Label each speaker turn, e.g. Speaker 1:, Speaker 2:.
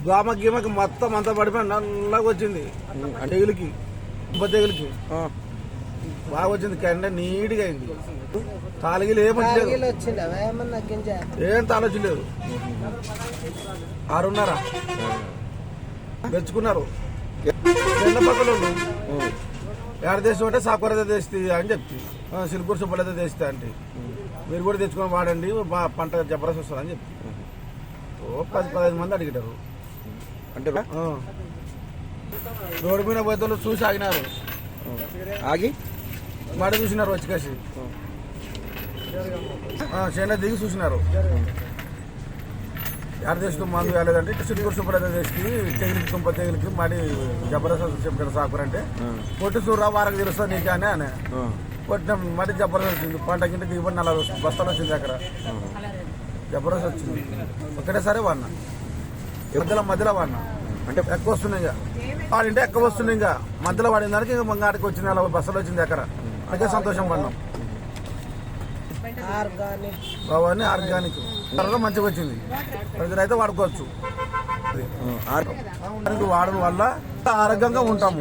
Speaker 1: దోమ గీమకి మొత్తం అంతా పడిపోయి నల్లగా వచ్చింది. తెగులకి తెగులకి బాగా వచ్చింది. కండ నీట్గా అయింది. తాలిగిలు ఏమొచ్చలేదు, ఏం తాలొచ్చలేదు. 6:30 తెచ్చుకున్నారు. చిన్న పక్కలు ఎడ తెచ్చి అంటే సాకురత తెస్తే అని చెప్తి, సిల్కూరు సుబ్బలతో తెస్తే అంటే మీరు కూడా తెచ్చుకొని వాడండి పంట జబరదస్త్ వస్తుంది అని చెప్తి. 10-15 మంది అడిగారు.
Speaker 2: అంటే
Speaker 1: రోడ్డు మీద పోతే చూసి ఆగినారు.
Speaker 2: ఆగి
Speaker 1: మడ చూసినారు, వచ్చి కాసి చేన దిగి చూసినారు. ఎడ తెచ్చుకో మందు వేయలేదంటే ఇటు సిల్కూరు సుబ్బలతో తెచ్చి తెగిలికి తుంప తెగిలికి మడి జబరదస్త్ చెప్పారు సాకురు అంటే కొట్టి చూడరా వారికి తెలుస్తుంది నీకే అని కొట్టిన మడి జబరదస్త్ వచ్చింది. పంట కింద దిగుబడి 40 బస్తాలు వచ్చింది. అక్కడ జబరదస్త్ వచ్చింది. ఒకటేసారి వాడినా, మధ్యలో వాడినా. అంటే ఎక్కువ వస్తున్నాయి, వాడింటే ఎక్కువ వస్తున్నాయి. ఇంకా మధ్యలో వాడిన దానికి ఇంకా మంగాడికి వచ్చింది 40 బస్తాలు వచ్చింది. అక్కడ అదే సంతోషం పడినాం. బాబాని ఆర్గానిక్ త్వరగా మంచిగా వచ్చింది. ప్రజలైతే వాడుకోవచ్చు. వాడడం వల్ల ఆరోగ్యంగా ఉంటాము.